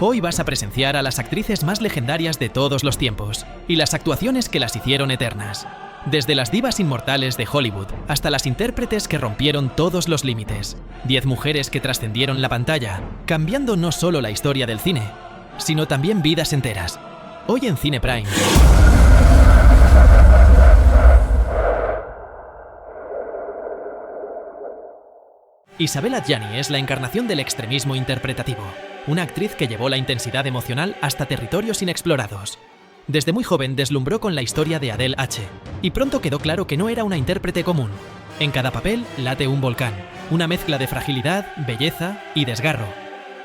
Hoy vas a presenciar a las actrices más legendarias de todos los tiempos y las actuaciones que las hicieron eternas. Desde las divas inmortales de Hollywood hasta las intérpretes que rompieron todos los límites. 10 mujeres que trascendieron la pantalla, cambiando no solo la historia del cine, sino también vidas enteras. Hoy en Cine Prime. Isabelle Adjani es la encarnación del extremismo interpretativo, una actriz que llevó la intensidad emocional hasta territorios inexplorados. Desde muy joven deslumbró con la historia de Adele H, y pronto quedó claro que no era una intérprete común. En cada papel late un volcán, una mezcla de fragilidad, belleza y desgarro.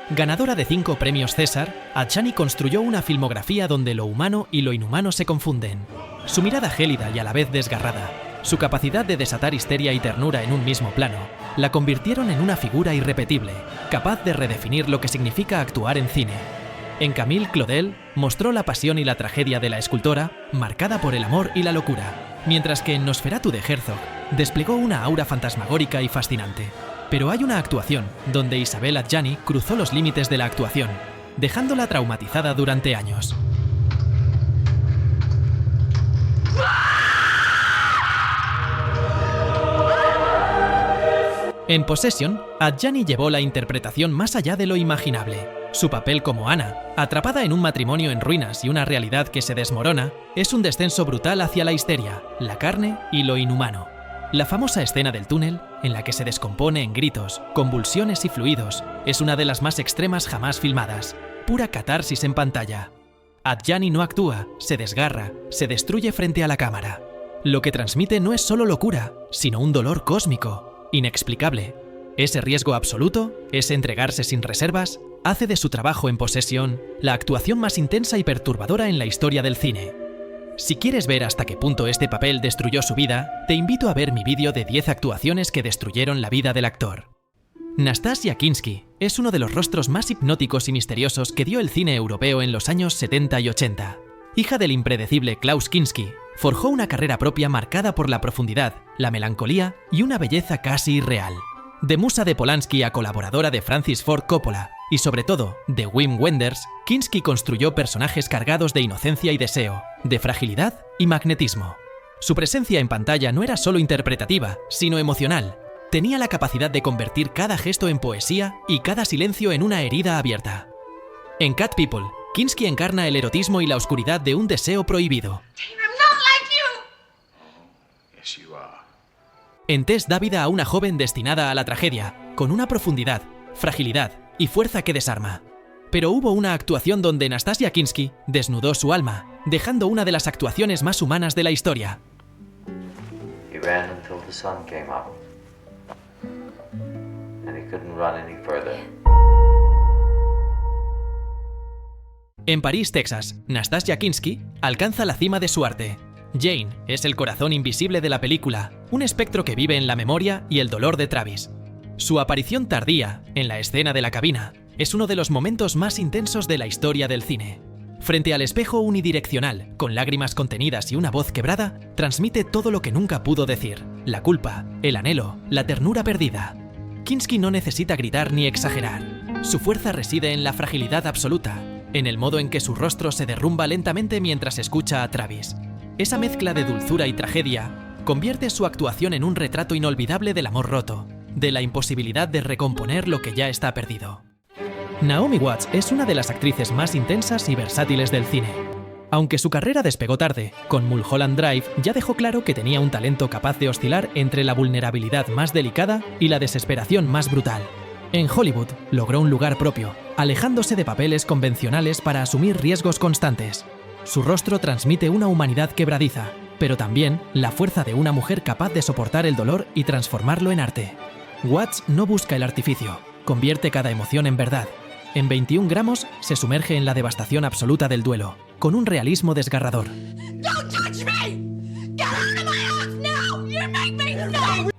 Ganadora de 5 premios César, Adjani construyó una filmografía donde lo humano y lo inhumano se confunden. Su mirada gélida y a la vez desgarrada, su capacidad de desatar histeria y ternura en un mismo plano, la convirtieron en una figura irrepetible, capaz de redefinir lo que significa actuar en cine. En Camille Claudel mostró la pasión y la tragedia de la escultora, marcada por el amor y la locura, mientras que en Nosferatu de Herzog desplegó una aura fantasmagórica y fascinante. Pero hay una actuación donde Isabelle Adjani cruzó los límites de la actuación, dejándola traumatizada durante años. En Possession, Adjani llevó la interpretación más allá de lo imaginable. Su papel como Anna, atrapada en un matrimonio en ruinas y una realidad que se desmorona, es un descenso brutal hacia la histeria, la carne y lo inhumano. La famosa escena del túnel, en la que se descompone en gritos, convulsiones y fluidos, es una de las más extremas jamás filmadas, pura catarsis en pantalla. Adjani no actúa, se desgarra, se destruye frente a la cámara. Lo que transmite no es solo locura, sino un dolor cósmico, inexplicable. Ese riesgo absoluto, ese entregarse sin reservas, hace de su trabajo en Possession la actuación más intensa y perturbadora en la historia del cine. Si quieres ver hasta qué punto este papel destruyó su vida, te invito a ver mi vídeo de 10 actuaciones que destruyeron la vida del actor. Nastasia Kinski es uno de los rostros más hipnóticos y misteriosos que dio el cine europeo en los años 70 y 80. Hija del impredecible Klaus Kinski, forjó una carrera propia marcada por la profundidad, la melancolía y una belleza casi irreal. De musa de Polanski a colaboradora de Francis Ford Coppola, y sobre todo de Wim Wenders, Kinski construyó personajes cargados de inocencia y deseo, de fragilidad y magnetismo. Su presencia en pantalla no era solo interpretativa, sino emocional. Tenía la capacidad de convertir cada gesto en poesía y cada silencio en una herida abierta. En Cat People, Kinski encarna el erotismo y la oscuridad de un deseo prohibido. En Tess da vida a una joven destinada a la tragedia, con una profundidad, fragilidad y fuerza que desarma. Pero hubo una actuación donde Nastasia Kinski desnudó su alma, dejando una de las actuaciones más humanas de la historia. He ran until the sun came up, and he couldn't run any further. En París, Texas, Nastasia Kinski alcanza la cima de su arte. Jane es el corazón invisible de la película, un espectro que vive en la memoria y el dolor de Travis. Su aparición tardía, en la escena de la cabina, es uno de los momentos más intensos de la historia del cine. Frente al espejo unidireccional, con lágrimas contenidas y una voz quebrada, transmite todo lo que nunca pudo decir: la culpa, el anhelo, la ternura perdida. Kinski no necesita gritar ni exagerar. Su fuerza reside en la fragilidad absoluta, en el modo en que su rostro se derrumba lentamente mientras escucha a Travis. Esa mezcla de dulzura y tragedia convierte su actuación en un retrato inolvidable del amor roto, de la imposibilidad de recomponer lo que ya está perdido. Naomi Watts es una de las actrices más intensas y versátiles del cine. Aunque su carrera despegó tarde, con Mulholland Drive ya dejó claro que tenía un talento capaz de oscilar entre la vulnerabilidad más delicada y la desesperación más brutal. En Hollywood logró un lugar propio, alejándose de papeles convencionales para asumir riesgos constantes. Su rostro transmite una humanidad quebradiza, pero también la fuerza de una mujer capaz de soportar el dolor y transformarlo en arte. Watts no busca el artificio, convierte cada emoción en verdad. En 21 gramos se sumerge en la devastación absoluta del duelo, con un realismo desgarrador.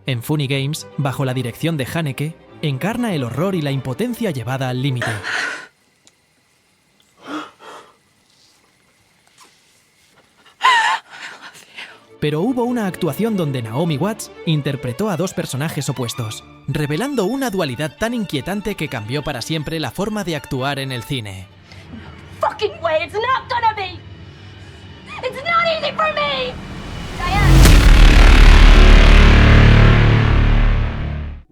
En Funny Games, bajo la dirección de Haneke, encarna el horror y la impotencia llevada al límite. Pero hubo una actuación donde Naomi Watts interpretó a 2 personajes opuestos, revelando una dualidad tan inquietante que cambió para siempre la forma de actuar en el cine. fucking way. It's not gonna be. It's not easy for me. Diane.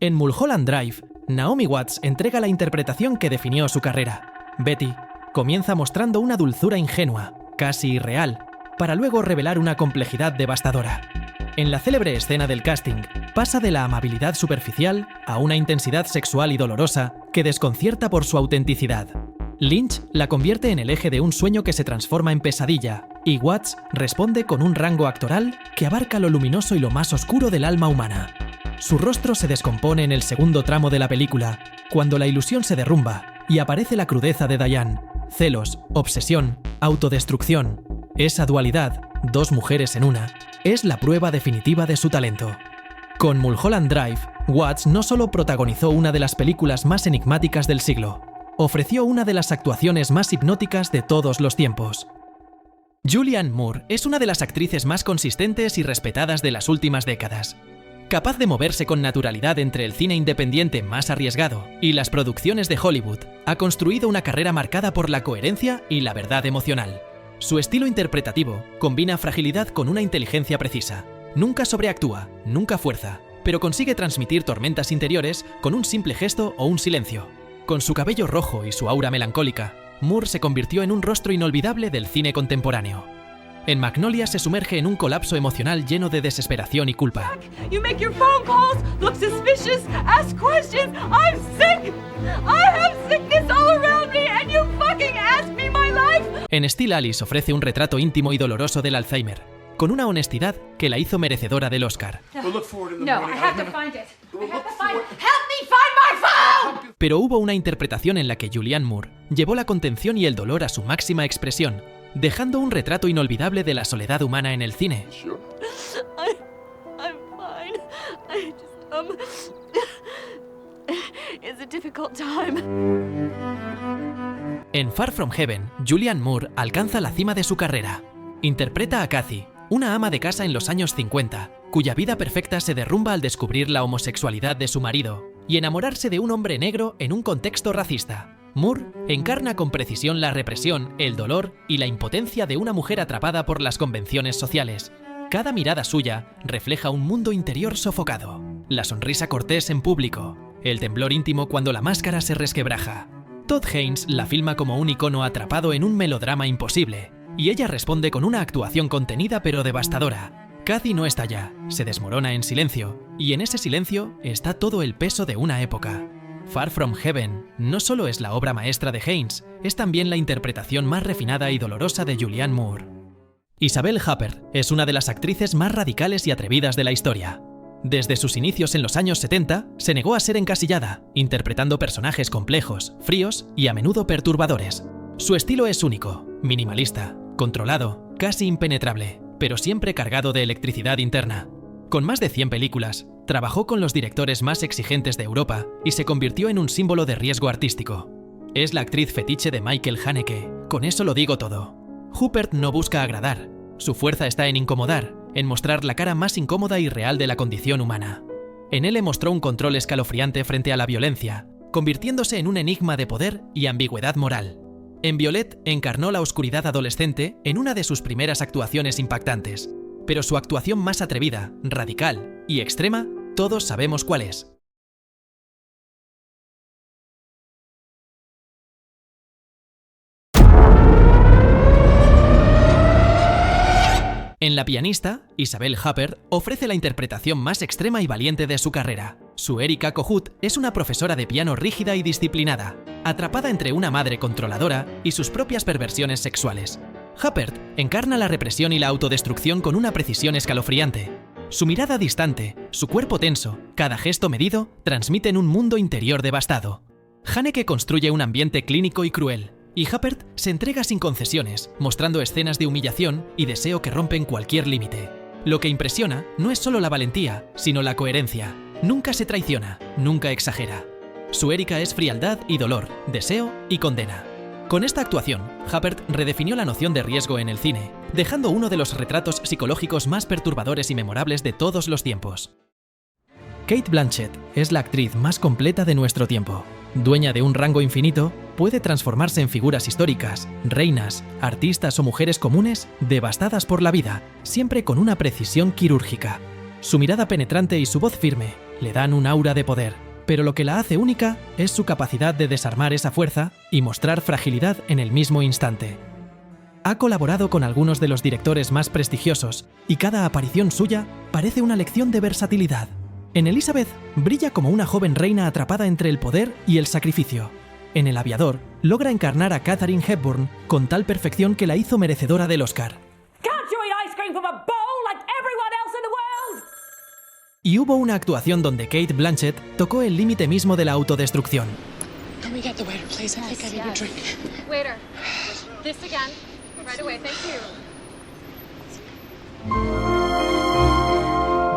En Mulholland Drive, Naomi Watts entrega la interpretación que definió su carrera. Betty comienza mostrando una dulzura ingenua, casi irreal, para luego revelar una complejidad devastadora. En la célebre escena del casting, pasa de la amabilidad superficial a una intensidad sexual y dolorosa que desconcierta por su autenticidad. Lynch la convierte en el eje de un sueño que se transforma en pesadilla, y Watts responde con un rango actoral que abarca lo luminoso y lo más oscuro del alma humana. Su rostro se descompone en el segundo tramo de la película, cuando la ilusión se derrumba y aparece la crudeza de Diane: celos, obsesión, autodestrucción. Esa dualidad, dos mujeres en una, es la prueba definitiva de su talento. Con Mulholland Drive, Watts no solo protagonizó una de las películas más enigmáticas del siglo, ofreció una de las actuaciones más hipnóticas de todos los tiempos. Julianne Moore es una de las actrices más consistentes y respetadas de las últimas décadas. Capaz de moverse con naturalidad entre el cine independiente más arriesgado y las producciones de Hollywood, ha construido una carrera marcada por la coherencia y la verdad emocional. Su estilo interpretativo combina fragilidad con una inteligencia precisa. Nunca sobreactúa, nunca fuerza, pero consigue transmitir tormentas interiores con un simple gesto o un silencio. Con su cabello rojo y su aura melancólica, Moore se convirtió en un rostro inolvidable del cine contemporáneo. En Magnolia se sumerge en un colapso emocional lleno de desesperación y culpa. You make your phone calls, look suspicious, ask questions. I'm sick. I have sickness all around me and you fucking ask me my life. En Still Alice ofrece un retrato íntimo y doloroso del Alzheimer, con una honestidad que la hizo merecedora del Oscar. No, I have to find it. I have to find it. Help me find my phone. Pero hubo una interpretación en la que Julianne Moore llevó la contención y el dolor a su máxima expresión, dejando un retrato inolvidable de la soledad humana en el cine. I'm fine. I just it's a difficult time. En Far From Heaven, Julianne Moore alcanza la cima de su carrera. Interpreta a Kathy, una ama de casa en los años 50, cuya vida perfecta se derrumba al descubrir la homosexualidad de su marido y enamorarse de un hombre negro en un contexto racista. Moore encarna con precisión la represión, el dolor y la impotencia de una mujer atrapada por las convenciones sociales. Cada mirada suya refleja un mundo interior sofocado. La sonrisa cortés en público, el temblor íntimo cuando la máscara se resquebraja. Todd Haynes la filma como un icono atrapado en un melodrama imposible, y ella responde con una actuación contenida pero devastadora. Kathy no está ya, se desmorona en silencio, y en ese silencio está todo el peso de una época. Far From Heaven no solo es la obra maestra de Haynes, es también la interpretación más refinada y dolorosa de Julianne Moore. Isabelle Huppert es una de las actrices más radicales y atrevidas de la historia. Desde sus inicios en los años 70, se negó a ser encasillada, interpretando personajes complejos, fríos y a menudo perturbadores. Su estilo es único, minimalista, controlado, casi impenetrable, pero siempre cargado de electricidad interna. Con más de 100 películas, trabajó con los directores más exigentes de Europa y se convirtió en un símbolo de riesgo artístico. Es la actriz fetiche de Michael Haneke, con eso lo digo todo. Huppert no busca agradar, su fuerza está en incomodar, en mostrar la cara más incómoda y real de la condición humana. En él mostró un control escalofriante frente a la violencia, convirtiéndose en un enigma de poder y ambigüedad moral. En Violet encarnó la oscuridad adolescente en una de sus primeras actuaciones impactantes, pero su actuación más atrevida, radical y extrema, todos sabemos cuál es. En La pianista, Isabelle Huppert ofrece la interpretación más extrema y valiente de su carrera. Su Erika Kohut es una profesora de piano rígida y disciplinada, atrapada entre una madre controladora y sus propias perversiones sexuales. Huppert encarna la represión y la autodestrucción con una precisión escalofriante. Su mirada distante, su cuerpo tenso, cada gesto medido, transmiten un mundo interior devastado. Haneke construye un ambiente clínico y cruel, y Huppert se entrega sin concesiones, mostrando escenas de humillación y deseo que rompen cualquier límite. Lo que impresiona no es solo la valentía, sino la coherencia. Nunca se traiciona, nunca exagera. Su Erika es frialdad y dolor, deseo y condena. Con esta actuación, Huppert redefinió la noción de riesgo en el cine, dejando uno de los retratos psicológicos más perturbadores y memorables de todos los tiempos. Cate Blanchett es la actriz más completa de nuestro tiempo. Dueña de un rango infinito, puede transformarse en figuras históricas, reinas, artistas o mujeres comunes devastadas por la vida, siempre con una precisión quirúrgica. Su mirada penetrante y su voz firme le dan un aura de poder, pero lo que la hace única es su capacidad de desarmar esa fuerza y mostrar fragilidad en el mismo instante. Ha colaborado con algunos de los directores más prestigiosos y cada aparición suya parece una lección de versatilidad. En Elizabeth brilla como una joven reina atrapada entre el poder y el sacrificio. En El aviador logra encarnar a Katharine Hepburn con tal perfección que la hizo merecedora del Oscar. Can't you eat ice cream from a bowl like everyone else in the world? Y hubo una actuación donde Cate Blanchett tocó el límite mismo de la autodestrucción. Can we get the waiter, please? I think I need a drink. Waiter, this again. Right away, thank you.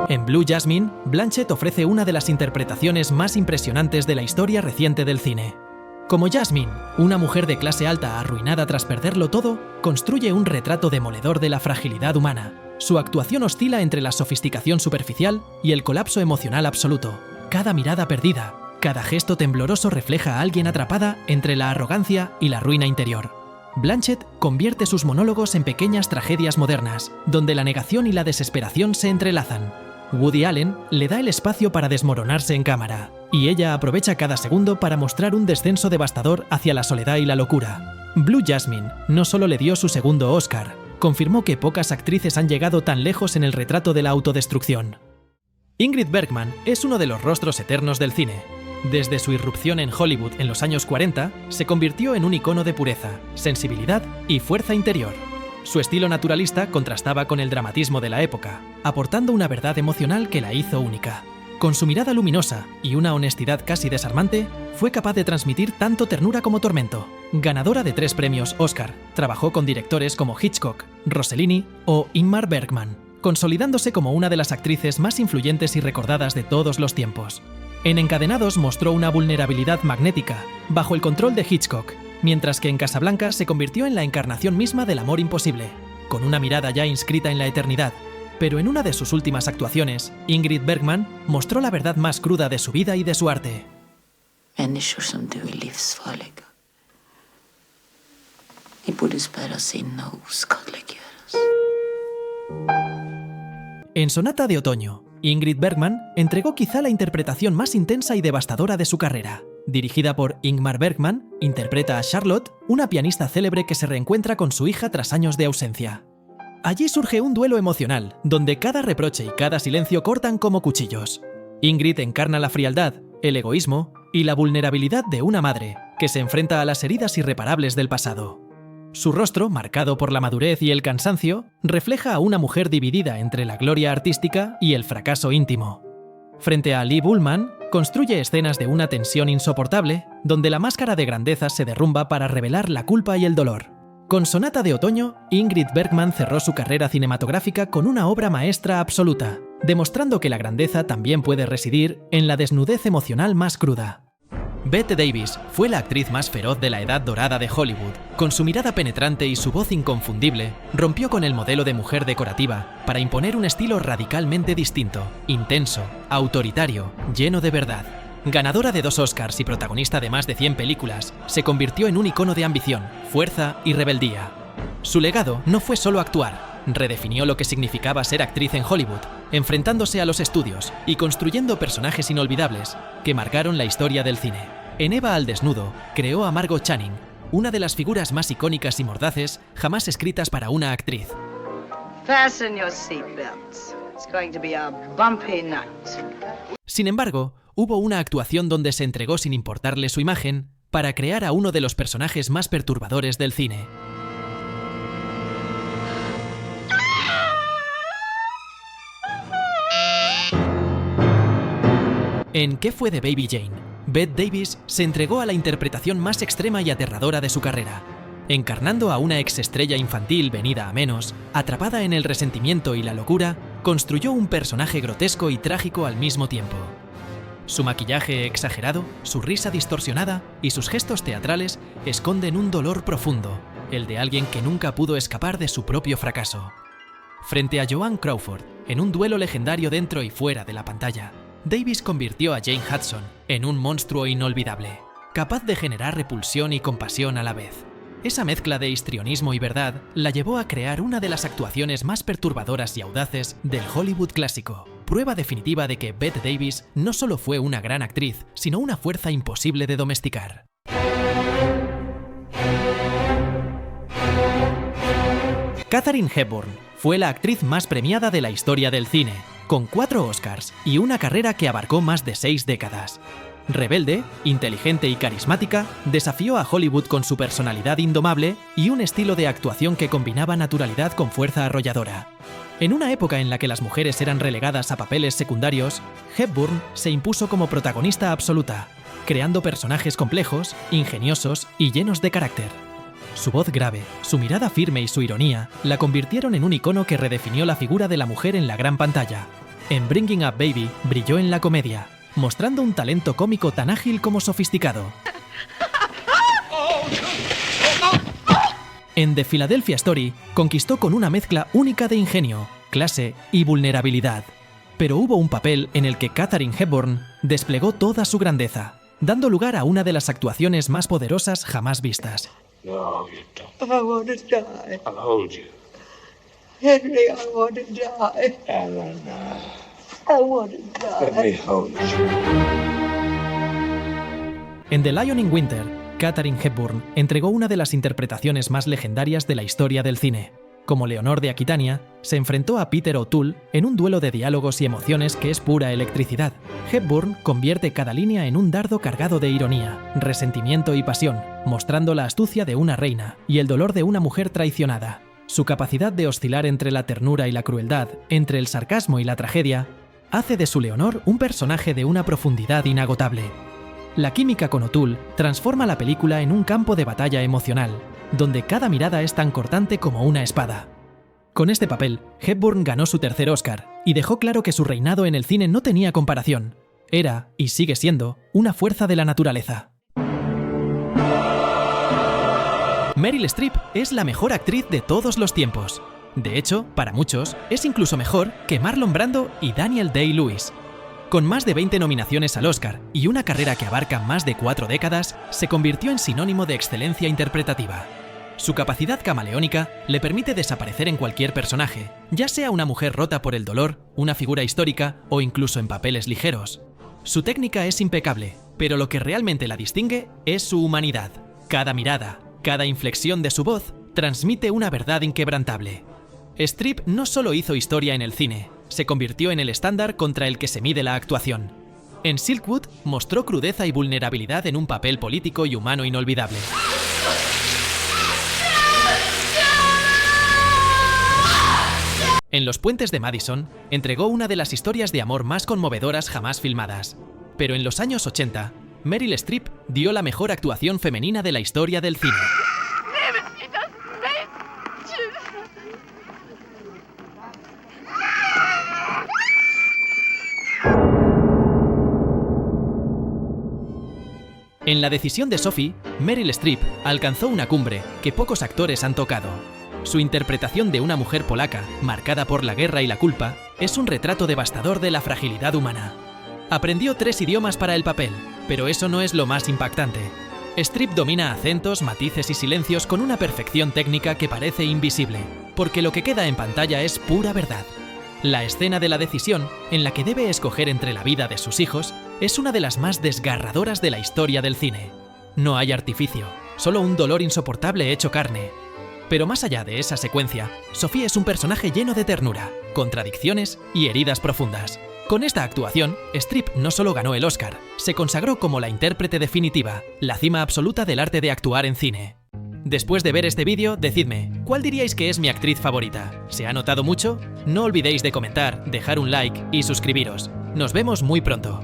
En Blue Jasmine, Blanchett ofrece una de las interpretaciones más impresionantes de la historia reciente del cine. Como Jasmine, una mujer de clase alta arruinada tras perderlo todo, construye un retrato demoledor de la fragilidad humana. Su actuación oscila entre la sofisticación superficial y el colapso emocional absoluto. Cada mirada perdida, cada gesto tembloroso refleja a alguien atrapada entre la arrogancia y la ruina interior. Blanchett convierte sus monólogos en pequeñas tragedias modernas, donde la negación y la desesperación se entrelazan. Woody Allen le da el espacio para desmoronarse en cámara, y ella aprovecha cada segundo para mostrar un descenso devastador hacia la soledad y la locura. Blue Jasmine no solo le dio su segundo Oscar, confirmó que pocas actrices han llegado tan lejos en el retrato de la autodestrucción. Ingrid Bergman es uno de los rostros eternos del cine. Desde su irrupción en Hollywood en los años 40, se convirtió en un icono de pureza, sensibilidad y fuerza interior. Su estilo naturalista contrastaba con el dramatismo de la época, aportando una verdad emocional que la hizo única. Con su mirada luminosa y una honestidad casi desarmante, fue capaz de transmitir tanto ternura como tormento. Ganadora de 3 premios Oscar, trabajó con directores como Hitchcock, Rossellini o Ingmar Bergman, consolidándose como una de las actrices más influyentes y recordadas de todos los tiempos. En Encadenados mostró una vulnerabilidad magnética, bajo el control de Hitchcock, mientras que en Casablanca se convirtió en la encarnación misma del amor imposible, con una mirada ya inscrita en la eternidad. Pero en una de sus últimas actuaciones, Ingrid Bergman mostró la verdad más cruda de su vida y de su arte. Människor som du är livsfarliga. Ni borde spärras in och oskadliggöras. En Sonata de Otoño, Ingrid Bergman entregó quizá la interpretación más intensa y devastadora de su carrera. Dirigida por Ingmar Bergman, interpreta a Charlotte, una pianista célebre que se reencuentra con su hija tras años de ausencia. Allí surge un duelo emocional, donde cada reproche y cada silencio cortan como cuchillos. Ingrid encarna la frialdad, el egoísmo y la vulnerabilidad de una madre, que se enfrenta a las heridas irreparables del pasado. Su rostro, marcado por la madurez y el cansancio, refleja a una mujer dividida entre la gloria artística y el fracaso íntimo. Frente a Lee Bullman, construye escenas de una tensión insoportable, donde la máscara de grandeza se derrumba para revelar la culpa y el dolor. Con Sonata de Otoño, Ingrid Bergman cerró su carrera cinematográfica con una obra maestra absoluta, demostrando que la grandeza también puede residir en la desnudez emocional más cruda. Bette Davis fue la actriz más feroz de la edad dorada de Hollywood. Con su mirada penetrante y su voz inconfundible, rompió con el modelo de mujer decorativa para imponer un estilo radicalmente distinto, intenso, autoritario, lleno de verdad. Ganadora de 2 Oscars y protagonista de más de 100 películas, se convirtió en un icono de ambición, fuerza y rebeldía. Su legado no fue solo actuar, redefinió lo que significaba ser actriz en Hollywood, enfrentándose a los estudios y construyendo personajes inolvidables que marcaron la historia del cine. En Eva al desnudo, creó a Margot Channing, una de las figuras más icónicas y mordaces jamás escritas para una actriz. Fasten your seatbelts. It's going to be a bumpy night. Sin embargo, hubo una actuación donde se entregó sin importarle su imagen para crear a uno de los personajes más perturbadores del cine. En ¿Qué fue de Baby Jane?, Bette Davis se entregó a la interpretación más extrema y aterradora de su carrera, encarnando a una exestrella infantil venida a menos, atrapada en el resentimiento y la locura, construyó un personaje grotesco y trágico al mismo tiempo. Su maquillaje exagerado, su risa distorsionada y sus gestos teatrales esconden un dolor profundo, el de alguien que nunca pudo escapar de su propio fracaso. Frente a Joan Crawford, en un duelo legendario dentro y fuera de la pantalla, Davis convirtió a Jane Hudson en un monstruo inolvidable. capaz de generar repulsión y compasión a la vez. Esa mezcla de histrionismo y verdad la llevó a crear una de las actuaciones más perturbadoras y audaces del Hollywood clásico, prueba definitiva de que Bette Davis no solo fue una gran actriz, sino una fuerza imposible de domesticar. Katharine Hepburn fue la actriz más premiada de la historia del cine, con 4 Oscars y una carrera que abarcó más de 6 décadas. Rebelde, inteligente y carismática, desafió a Hollywood con su personalidad indomable y un estilo de actuación que combinaba naturalidad con fuerza arrolladora. En una época en la que las mujeres eran relegadas a papeles secundarios, Hepburn se impuso como protagonista absoluta, creando personajes complejos, ingeniosos y llenos de carácter. Su voz grave, su mirada firme y su ironía la convirtieron en un icono que redefinió la figura de la mujer en la gran pantalla. En Bringing Up Baby brilló en la comedia, mostrando un talento cómico tan ágil como sofisticado. En The Philadelphia Story conquistó con una mezcla única de ingenio, clase y vulnerabilidad. Pero hubo un papel en el que Katharine Hepburn desplegó toda su grandeza, dando lugar a una de las actuaciones más poderosas jamás vistas. No, you don't. I want to die. I'll hold you. Henry, I want to die. Eleanor, I want to let die. me hold you. En The Lion in Winter, Katharine Hepburn entregó una de las interpretaciones más legendarias de la historia del cine. Como Leonor de Aquitania, se enfrentó a Peter O'Toole en un duelo de diálogos y emociones que es pura electricidad. Hepburn convierte cada línea en un dardo cargado de ironía, resentimiento y pasión, mostrando la astucia de una reina y el dolor de una mujer traicionada. Su capacidad de oscilar entre la ternura y la crueldad, entre el sarcasmo y la tragedia, hace de su Leonor un personaje de una profundidad inagotable. La química con O'Toole transforma la película en un campo de batalla emocional, donde cada mirada es tan cortante como una espada. Con este papel, Hepburn ganó su tercer Oscar y dejó claro que su reinado en el cine no tenía comparación. Era, y sigue siendo, una fuerza de la naturaleza. Meryl Streep es la mejor actriz de todos los tiempos. De hecho, para muchos, es incluso mejor que Marlon Brando y Daniel Day-Lewis. Con más de 20 nominaciones al Oscar y una carrera que abarca más de 4 décadas, se convirtió en sinónimo de excelencia interpretativa. Su capacidad camaleónica le permite desaparecer en cualquier personaje, ya sea una mujer rota por el dolor, una figura histórica o incluso en papeles ligeros. Su técnica es impecable, pero lo que realmente la distingue es su humanidad. Cada mirada, cada inflexión de su voz transmite una verdad inquebrantable. Streep no solo hizo historia en el cine, se convirtió en el estándar contra el que se mide la actuación. En Silkwood mostró crudeza y vulnerabilidad en un papel político y humano inolvidable. En Los puentes de Madison entregó una de las historias de amor más conmovedoras jamás filmadas. Pero en los años 80, Meryl Streep dio la mejor actuación femenina de la historia del cine. En La decisión de Sophie, Meryl Streep alcanzó una cumbre que pocos actores han tocado. Su interpretación de una mujer polaca, marcada por la guerra y la culpa, es un retrato devastador de la fragilidad humana. Aprendió 3 idiomas para el papel, pero eso no es lo más impactante. Streep domina acentos, matices y silencios con una perfección técnica que parece invisible, porque lo que queda en pantalla es pura verdad. La escena de la decisión, en la que debe escoger entre la vida de sus hijos, es una de las más desgarradoras de la historia del cine. No hay artificio, solo un dolor insoportable hecho carne. Pero más allá de esa secuencia, Sophie es un personaje lleno de ternura, contradicciones y heridas profundas. Con esta actuación, Streep no solo ganó el Oscar, se consagró como la intérprete definitiva, la cima absoluta del arte de actuar en cine. Después de ver este vídeo, decidme, ¿cuál diríais que es mi actriz favorita? ¿Se ha notado mucho? No olvidéis de comentar, dejar un like y suscribiros. Nos vemos muy pronto.